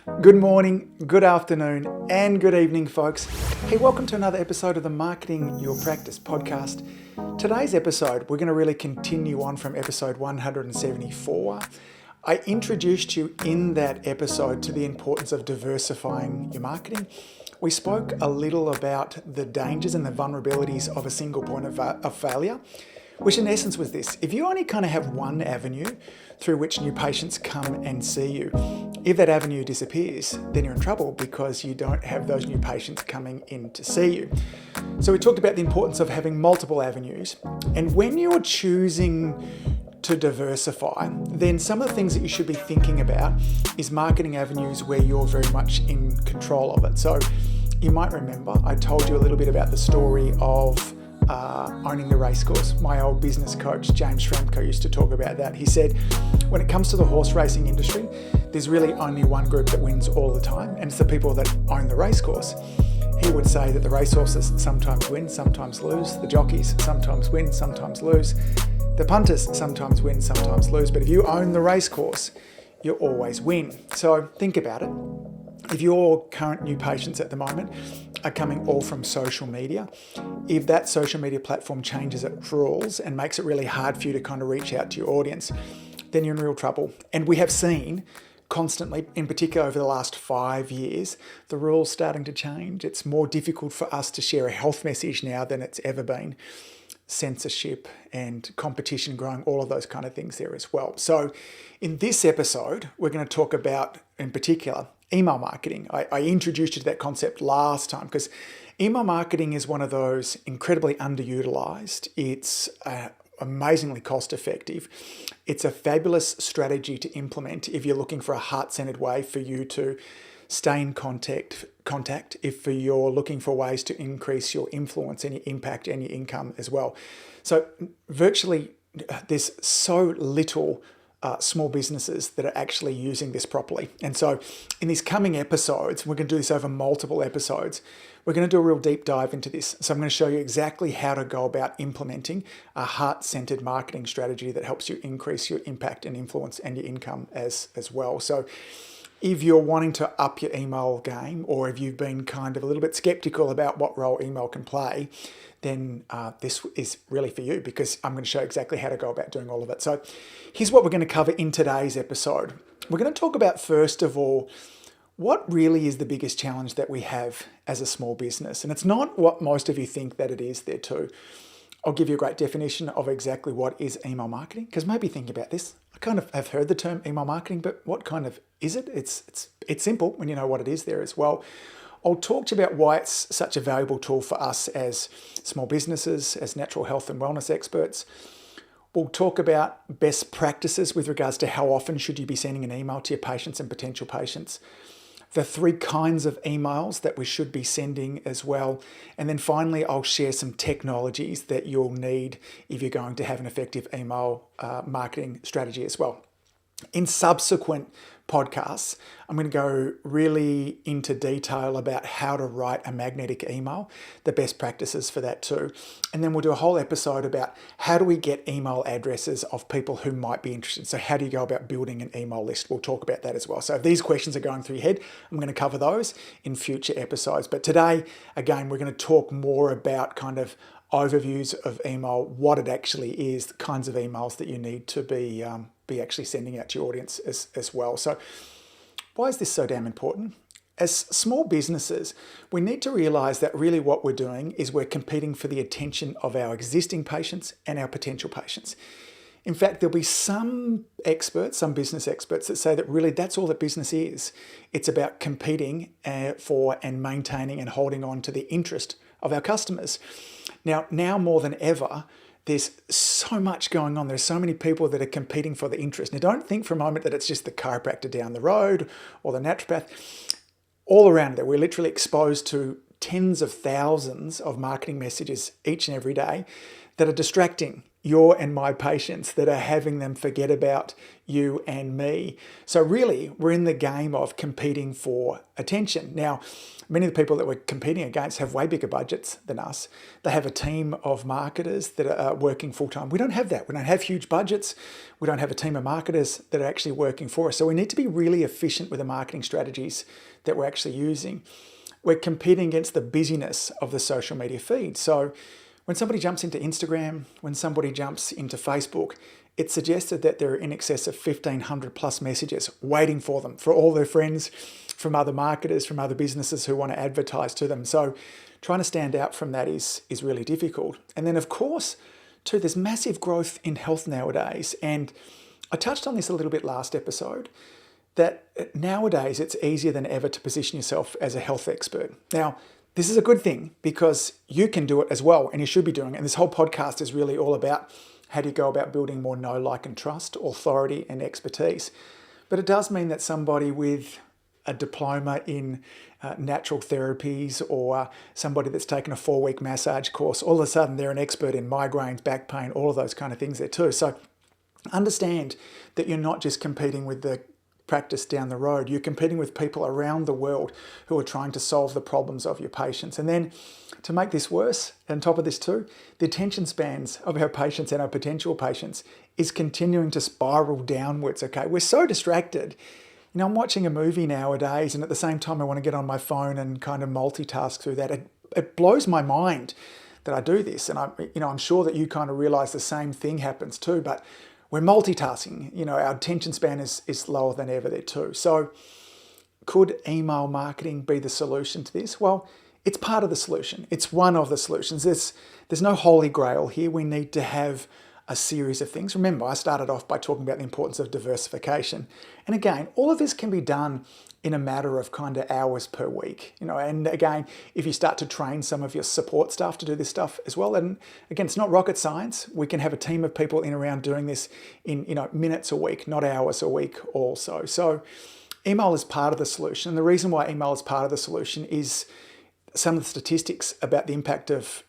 Good morning, good afternoon, and good evening, folks. Hey, welcome to another episode of the Marketing Your Practice podcast. Today's episode, we're going to really continue on from episode 174. I introduced you in that episode to the importance of diversifying your marketing. We spoke a little about the dangers and the vulnerabilities of a single point of failure, which in essence was this. If you only kind of have one avenue through which new patients come and see you, if that avenue disappears, then you're in trouble because you don't have those new patients coming in to see you. So we talked about the importance of having multiple avenues. And when you're choosing to diversify, then some of the things that you should be thinking about is marketing avenues where you're very much in control of it. So you might remember I told you a little bit about the story of owning the racecourse. My old business coach, James Schramko, used to talk about that. He said, when it comes to the horse racing industry, there's really only one group that wins all the time, and it's the people that own the racecourse. He would say that the racehorses sometimes win, sometimes lose. The jockeys sometimes win, sometimes lose. The punters sometimes win, sometimes lose. But if you own the racecourse, you always win. So think about it. If your current new patients at the moment are coming all from social media, if that social media platform changes its rules and makes it really hard for you to kind of reach out to your audience, then you're in real trouble. And we have seen constantly, in particular over the last 5 years, the rules starting to change. It's more difficult for us to share a health message now than it's ever been. Censorship and competition growing, all of those kind of things there as well. So in this episode, we're going to talk about, in particular, email marketing. I introduced you to that concept last time because email marketing is one of those incredibly underutilized. It's amazingly cost effective. It's a fabulous strategy to implement if you're looking for a heart-centered way for you to stay in contact, if you're looking for ways to increase your influence and your impact and your income as well. So virtually there's so little small businesses that are actually using this properly. And so in these coming episodes, we're going to do this over multiple episodes. We're going to do a real deep dive into this. So I'm going to show you exactly how to go about implementing a heart-centered marketing strategy that helps you increase your impact and influence and your income as well. So if you're wanting to up your email game, or if you've been kind of a little bit skeptical about what role email can play, then this is really for you because I'm going to show you exactly how to go about doing all of it. So here's what we're going to cover in today's episode. We're going to talk about, first of all, what really is the biggest challenge that we have as a small business. And it's not what most of you think that it is there too. I'll give you a great definition of exactly what is email marketing, because maybe think about this. I kind of have heard the term email marketing, but what kind of is it? It's simple when you know what it is there as well. I'll talk to you about why it's such a valuable tool for us as small businesses, as natural health and wellness experts. We'll talk about best practices with regards to how often should you be sending an email to your patients and potential patients. The 3 kinds of emails that we should be sending as well. And then finally, I'll share some technologies that you'll need if you're going to have an effective email marketing strategy as well. In subsequent podcasts, I'm going to go really into detail about how to write a magnetic email, the best practices for that too. And then we'll do a whole episode about how do we get email addresses of people who might be interested. So how do you go about building an email list? We'll talk about that as well. So if these questions are going through your head, I'm going to cover those in future episodes. But today, again, we're going to talk more about kind of overviews of email, what it actually is, the kinds of emails that you need to be actually sending out to your audience as well. So why is this so damn important? As small businesses, we need to realize that really what we're doing is we're competing for the attention of our existing patients and our potential patients. In fact, there'll be some experts, some business experts that say that really that's all that business is. It's about competing for and maintaining and holding on to the interest of our customers. Now more than ever, there's so much going on. There's so many people that are competing for the interest. Now, don't think for a moment that it's just the chiropractor down the road or the naturopath. All around there, we're literally exposed to tens of thousands of marketing messages each and every day that are distracting your and my patients that are having them forget about you and me. So really, we're in the game of competing for attention. Now, many of the people that we're competing against have way bigger budgets than us. They have a team of marketers that are working full-time. We don't have that. We don't have huge budgets. We don't have a team of marketers that are actually working for us. So we need to be really efficient with the marketing strategies that we're actually using. We're competing against the busyness of the social media feed. So when somebody jumps into Instagram, when somebody jumps into Facebook, it's suggested that there are in excess of 1,500 plus messages waiting for them, for all their friends, from other marketers, from other businesses who want to advertise to them. So trying to stand out from that is really difficult. And then of course, too, there's massive growth in health nowadays. And I touched on this a little bit last episode, that nowadays it's easier than ever to position yourself as a health expert. Now, this is a good thing because you can do it as well, and you should be doing it. And this whole podcast is really all about how do you go about building more know, like, and trust, authority, and expertise. But it does mean that somebody with a diploma in natural therapies or somebody that's taken a 4-week massage course, all of a sudden they're an expert in migraines, back pain, all of those kind of things there too. So understand that you're not just competing with the practice down the road. You're competing with people around the world who are trying to solve the problems of your patients. And then to make this worse, on top of this too, the attention spans of our patients and our potential patients is continuing to spiral downwards, okay? We're so distracted. You know, I'm watching a movie nowadays and at the same time I want to get on my phone and kind of multitask through that. It blows my mind that I do this. And I'm sure that you kind of realize the same thing happens too, but we're multitasking. You know, our attention span is lower than ever there too. So could email marketing be the solution to this? Well, it's part of the solution. It's one of the solutions. There's no holy grail here. We need to have a series of things. Remember, I started off by talking about the importance of diversification. And again, all of this can be done in a matter of kind of hours per week, you know, and again, if you start to train some of your support staff to do this stuff as well, and again, it's not rocket science. We can have a team of people in around doing this in, minutes a week, not hours a week also. So email is part of the solution. And the reason why email is part of the solution is some of the statistics about the impact of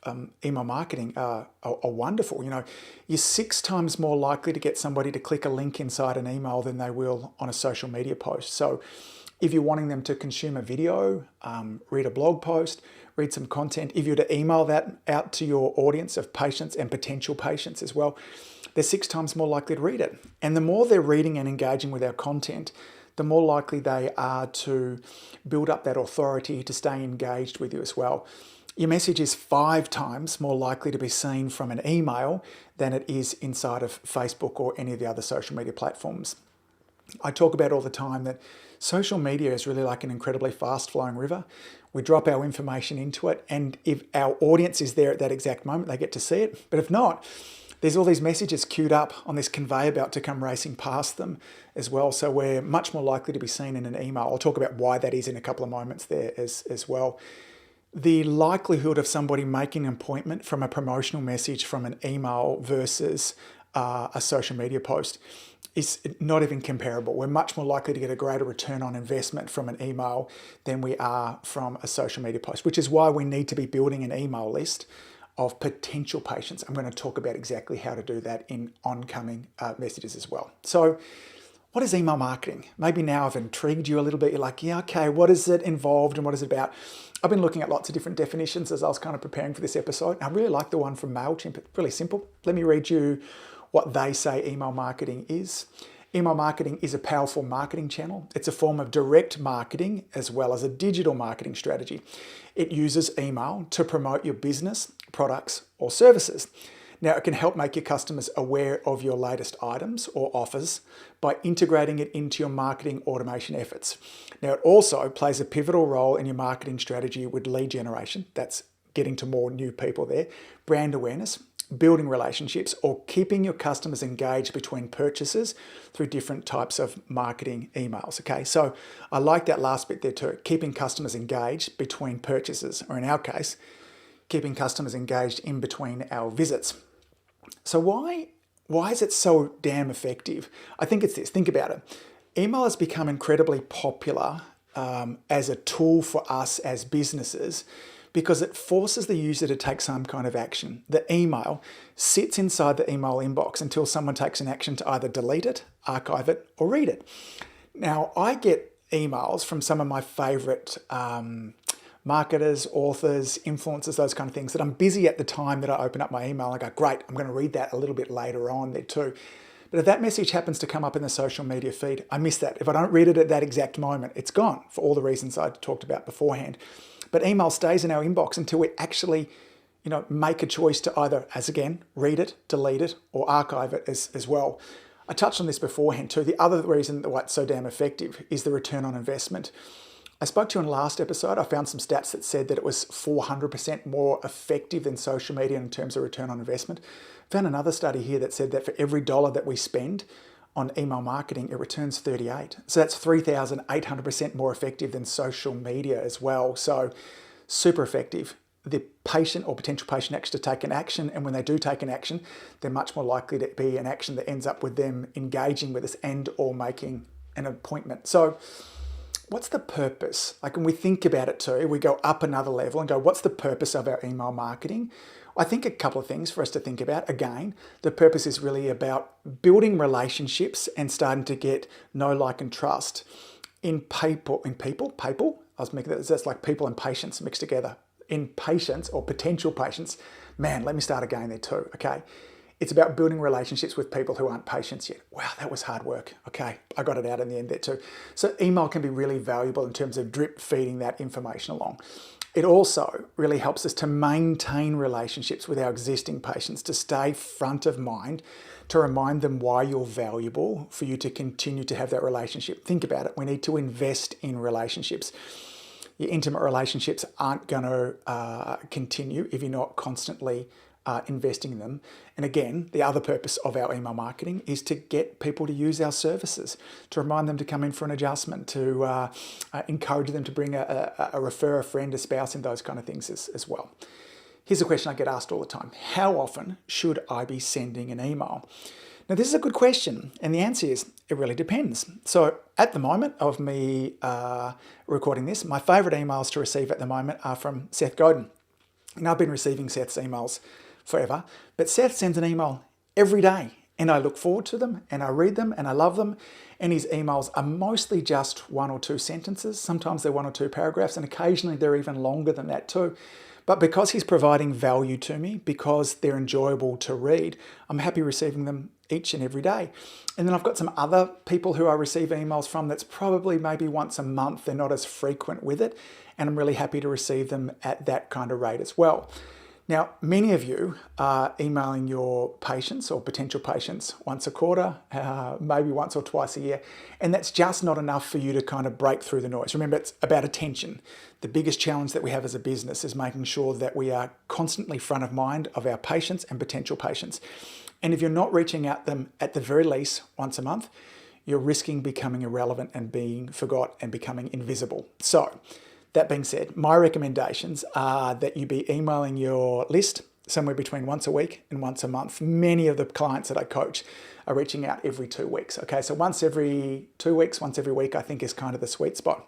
email marketing are wonderful. You know, you're 6 times more likely to get somebody to click a link inside an email than they will on a social media post. So if you're wanting them to consume a video, read a blog post, read some content, if you were to email that out to your audience of patients and potential patients as well, they're 6 times more likely to read it. And the more they're reading and engaging with our content, the more likely they are to build up that authority to stay engaged with you as well. Your message is 5 times more likely to be seen from an email than it is inside of Facebook or any of the other social media platforms. I talk about all the time that social media is really like an incredibly fast-flowing river. We drop our information into it, and if our audience is there at that exact moment, they get to see it. But if not, there's all these messages queued up on this conveyor belt to come racing past them as well. So we're much more likely to be seen in an email. I'll talk about why that is in a couple of moments there as well. The likelihood of somebody making an appointment from a promotional message from an email versus a social media post is not even comparable. We're much more likely to get a greater return on investment from an email than we are from a social media post, which is why we need to be building an email list of potential patients. I'm going to talk about exactly how to do that in oncoming messages as well. So what is email marketing? Maybe now I've intrigued you a little bit. You're like, yeah, okay, what is it involved and what is it about? I've been looking at lots of different definitions as I was kind of preparing for this episode. I really like the one from MailChimp. It's really simple. Let me read you what they say email marketing is. Email marketing is a powerful marketing channel. It's a form of direct marketing as well as a digital marketing strategy. It uses email to promote your business, products, or services. Now, it can help make your customers aware of your latest items or offers by integrating it into your marketing automation efforts. Now, it also plays a pivotal role in your marketing strategy with lead generation. That's getting to more new people there, brand awareness, building relationships, or keeping your customers engaged between purchases through different types of marketing emails. Okay, so I like that last bit there too, keeping customers engaged between purchases, or in our case, keeping customers engaged in between our visits. So why is it so damn effective? I think it's this. Think about it. Email has become incredibly popular as a tool for us as businesses because it forces the user to take some kind of action. The email sits inside the email inbox until someone takes an action to either delete it, archive it, or read it. Now, I get emails from some of my favorite marketers, authors, influencers, those kind of things, that I'm busy at the time that I open up my email. I go, great, I'm going to read that a little bit later on there too. But if that message happens to come up in the social media feed, I miss that. If I don't read it at that exact moment, it's gone for all the reasons I talked about beforehand. But email stays in our inbox until we actually, make a choice to either, as again, read it, delete it, or archive it as well. I touched on this beforehand too. The other reason why it's so damn effective is the return on investment. I spoke to you in the last episode. I found some stats that said that it was 400% more effective than social media in terms of return on investment. I found another study here that said that for every dollar that we spend on email marketing, it returns 38. So that's 3,800% more effective than social media as well. So super effective. The patient or potential patient actually take an action, and when they do take an action, they're much more likely to be an action that ends up with them engaging with us and or making an appointment. So what's the purpose? Like when we think about it too, we go up another level and go, what's the purpose of our email marketing? I think a couple of things for us to think about. Again, the purpose is really about building relationships and starting to get know, like, and trust in people. I was making that's like people and patients mixed together. In patients or potential patients, man, let me start again there too, okay? It's about building relationships with people who aren't patients yet. Wow, that was hard work. Okay, I got it out in the end there too. So email can be really valuable in terms of drip feeding that information along. It also really helps us to maintain relationships with our existing patients, to stay front of mind, to remind them why you're valuable, for you to continue to have that relationship. Think about it. We need to invest in relationships. Your intimate relationships aren't going to continue if you're not constantly investing in them. And again, the other purpose of our email marketing is to get people to use our services, to remind them to come in for an adjustment, to encourage them to bring refer a friend, a spouse, and those kind of things as well. Here's a question I get asked all the time. How often should I be sending an email? Now, this is a good question, and the answer is it really depends. So at the moment of me recording this, my favorite emails to receive at the moment are from Seth Godin. And I've been receiving Seth's emails forever, but Seth sends an email every day, and I look forward to them, and I read them, and I love them. And his emails are mostly just 1 or 2 sentences. Sometimes they're 1 or 2 paragraphs, and occasionally they're even longer than that too. But because he's providing value to me, because they're enjoyable to read, I'm happy receiving them each and every day. And then I've got some other people who I receive emails from that's probably maybe once a month. They're not as frequent with it, and I'm really happy to receive them at that kind of rate as well. Now, many of you are emailing your patients or potential patients once a quarter, maybe once or twice a year, and that's just not enough for you to kind of break through the noise. Remember, it's about attention. The biggest challenge that we have as a business is making sure that we are constantly front of mind of our patients and potential patients. And if you're not reaching out them at the very least once a month, you're risking becoming irrelevant and being forgot and becoming invisible. So, that being said, my recommendations are that you be emailing your list somewhere between once a week and once a month. Many of the clients that I coach are reaching out every 2 weeks. Okay, so once every 2 weeks, once every week, I think is kind of the sweet spot.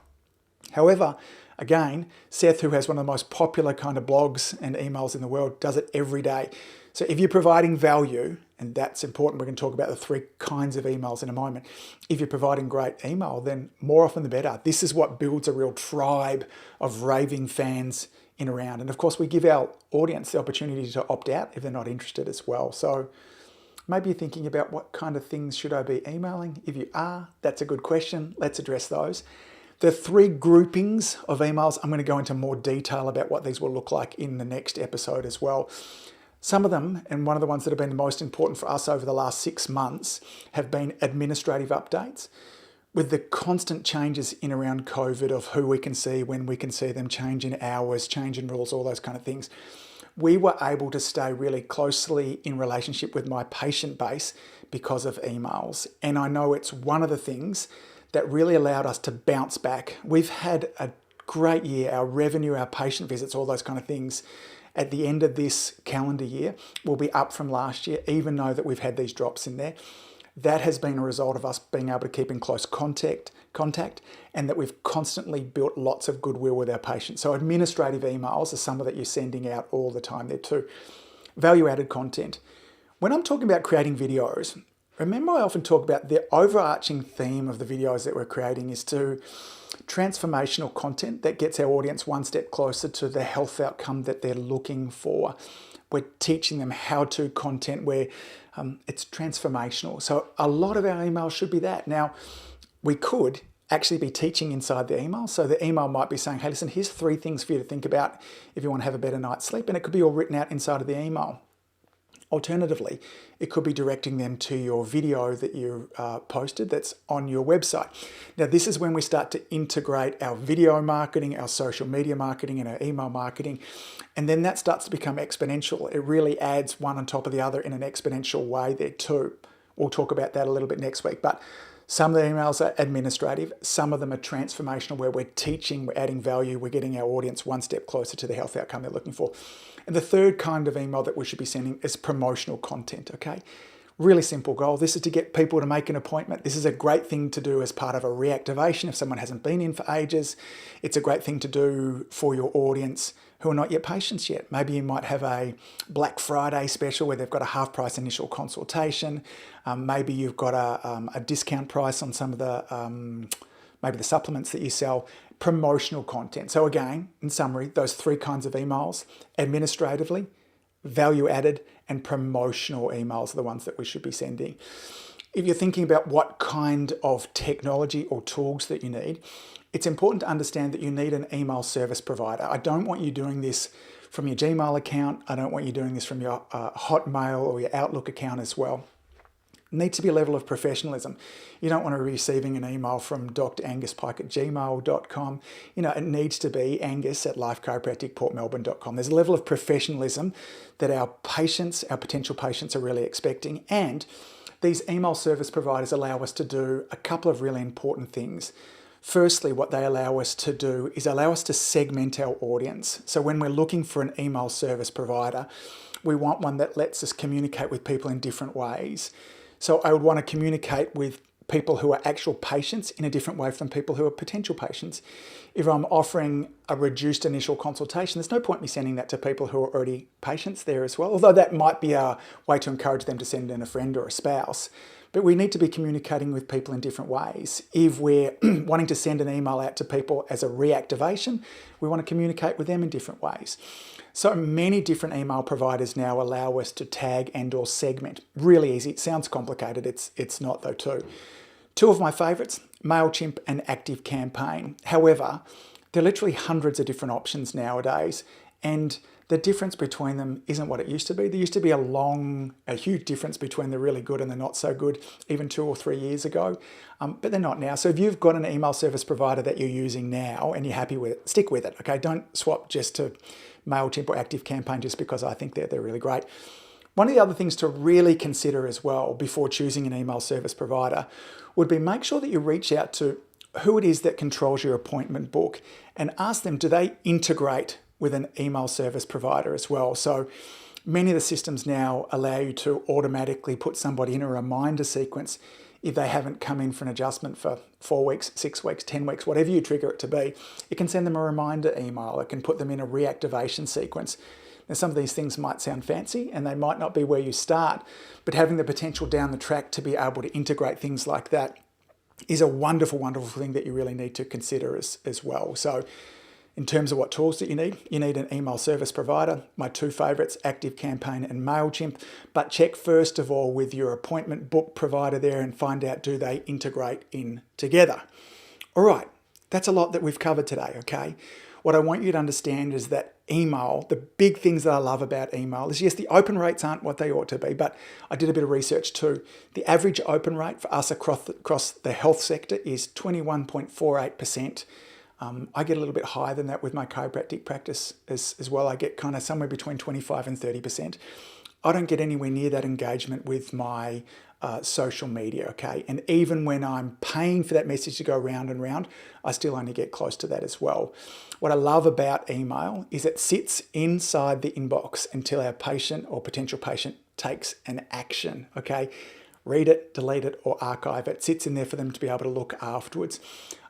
However, again, Seth, who has one of the most popular kind of blogs and emails in the world, does it every day. So if you're providing value, and that's important, we're going to talk about the 3 kinds of emails in a moment. If you're providing great email, then more often the better. This is what builds a real tribe of raving fans in around. And of course, we give our audience the opportunity to opt out if they're not interested as well. So maybe you're thinking about what kind of things should I be emailing? If you are, that's a good question. Let's address those. The 3 groupings of emails, I'm going to go into more detail about what these will look like in the next episode as well. Some of them, and one of the ones that have been the most important for us over the last 6 months, have been administrative updates. With the constant changes in around COVID of who we can see, when we can see them, change in hours, change in rules, all those kind of things, we were able to stay really closely in relationship with my patient base because of emails. And I know it's one of the things that really allowed us to bounce back. We've had a great year. Our revenue, our patient visits, all those kind of things at the end of this calendar year will be up from last year, even though that we've had these drops in there. That has been a result of us being able to keep in close contact contact, and that we've constantly built lots of goodwill with our patients. So administrative emails are some that you're sending out all the time there too. Value-added content. When I'm talking about creating videos, remember I often talk about the overarching theme of the videos that we're creating is to transformational content that gets our audience one step closer to the health outcome that they're looking for. We're teaching them how-to content where it's transformational. So a lot of our emails should be that. Now, we could actually be teaching inside the email. So the email might be saying, hey, listen, here's 3 things for you to think about if you want to have a better night's sleep. And it could be all written out inside of the email. Alternatively, it could be directing them to your video that you posted that's on your website. Now, this is when we start to integrate our video marketing, our social media marketing, and our email marketing. And then that starts to become exponential. It really adds one on top of the other in an exponential way there too. We'll talk about that a little bit next week. But some of the emails are administrative. Some of them are transformational, where we're teaching, we're adding value, we're getting our audience one step closer to the health outcome they're looking for. And the third kind of email that we should be sending is promotional content, okay? Really simple goal. This is to get people to make an appointment. This is a great thing to do as part of a reactivation if someone hasn't been in for ages. It's a great thing to do for your audience who are not yet patients yet. Maybe you might have a Black Friday special where they've got a half price initial consultation. Maybe you've got a discount price on some of the, maybe the supplements that you sell. Promotional content. So again, in summary, those 3 kinds of emails: administratively, value added, and promotional emails are the ones that we should be sending. If you're thinking about what kind of technology or tools that you need, it's important to understand that you need an email service provider. I don't want you doing this from your Gmail account. I don't want you doing this from your Hotmail or your Outlook account as well. It needs to be a level of professionalism. You don't want to be receiving an email from Dr. Angus Pyke at gmail.com. It needs to be angus@lifechiropracticportmelbourne.com. There's a level of professionalism that our patients, our potential patients, are really expecting. And these email service providers allow us to do a couple of really important things. Firstly, what they allow us to do is allow us to segment our audience. So when we're looking for an email service provider, we want one that lets us communicate with people in different ways. So I would want to communicate with people who are actual patients in a different way from people who are potential patients. If I'm offering a reduced initial consultation, there's no point me sending that to people who are already patients there as well, although that might be a way to encourage them to send in a friend or a spouse. But we need to be communicating with people in different ways. If we're wanting to send an email out to people as a reactivation, we want to communicate with them in different ways. So many different email providers now allow us to tag and or segment. Really easy. It sounds complicated. It's not though too. 2 of my favorites, MailChimp and ActiveCampaign. However, there are literally hundreds of different options nowadays, and the difference between them isn't what it used to be. There used to be a huge difference between the really good and the not so good, even 2 or 3 years ago, but they're not now. So if you've got an email service provider that you're using now and you're happy with it, stick with it, okay? Don't swap just to MailChimp or ActiveCampaign just because I think they're really great. One of the other things to really consider as well before choosing an email service provider would be make sure that you reach out to who it is that controls your appointment book and ask them, do they integrate with an email service provider as well? So many of the systems now allow you to automatically put somebody in a reminder sequence if they haven't come in for an adjustment for 4 weeks, 6 weeks, 10 weeks, whatever you trigger it to be. It can send them a reminder email. It can put them in a reactivation sequence. Now, some of these things might sound fancy and they might not be where you start, but having the potential down the track to be able to integrate things like that is a wonderful, wonderful thing that you really need to consider as well. So in terms of what tools that you need an email service provider. My 2 favorites, ActiveCampaign and MailChimp. But check first of all with your appointment book provider there and find out, do they integrate in together? All right, that's a lot that we've covered today, okay? What I want you to understand is that email, the big things that I love about email is, yes, the open rates aren't what they ought to be, but I did a bit of research too. The average open rate for us across the health sector is 21.48%. I get a little bit higher than that with my chiropractic practice as well. I get kind of somewhere between 25 and 30%. I don't get anywhere near that engagement with my social media, okay? And even when I'm paying for that message to go round and round, I still only get close to that as well. What I love about email is it sits inside the inbox until our patient or potential patient takes an action, okay? read it, delete it, or archive it. It sits in there for them to be able to look afterwards.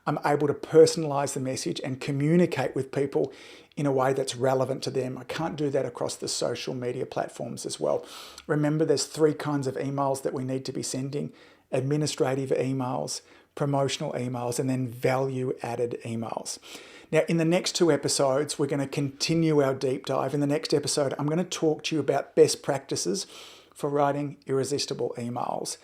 I'm able to personalize the message and communicate with people in a way that's relevant to them. I can't do that across the social media platforms as well. Remember, there's 3 kinds of emails that we need to be sending: administrative emails, promotional emails, and then value-added emails. Now, in the next 2 episodes, we're going to continue our deep dive. In the next episode, I'm going to talk to you about best practices for writing irresistible emails,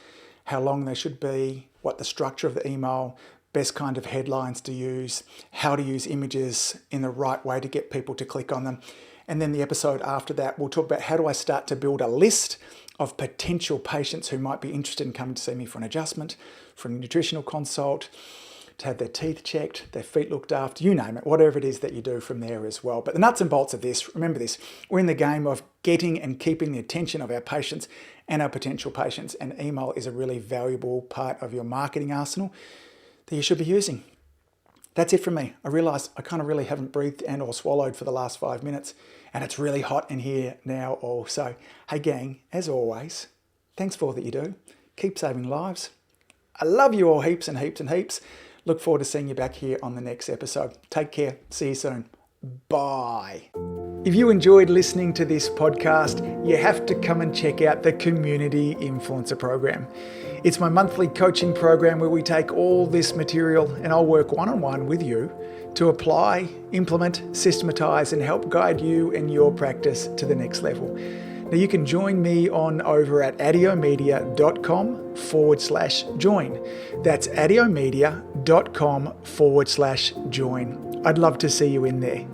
how long they should be, what the structure of the email, best kind of headlines to use, how to use images in the right way to get people to click on them. And then the episode after that, we'll talk about how do I start to build a list of potential patients who might be interested in coming to see me for an adjustment, for a nutritional consult, to have their teeth checked, their feet looked after, you name it, whatever it is that you do from there as well. But the nuts and bolts of this, remember this, we're in the game of getting and keeping the attention of our patients and our potential patients, and email is a really valuable part of your marketing arsenal that you should be using. That's it from me. I realise I kind of really haven't breathed and or swallowed for the last 5 minutes, and it's really hot in here now also. Hey gang, as always, thanks for all that you do. Keep saving lives. I love you all heaps and heaps and heaps. Look forward to seeing you back here on the next episode. Take care. See you soon. Bye. If you enjoyed listening to this podcast, you have to come and check out the Community Influencer Program. It's my monthly coaching program where we take all this material and I'll work one-on-one with you to apply, implement, systematize, and help guide you and your practice to the next level. Now you can join me on over at adiomedia.com/join. That's adiomedia.com/join. I'd love to see you in there.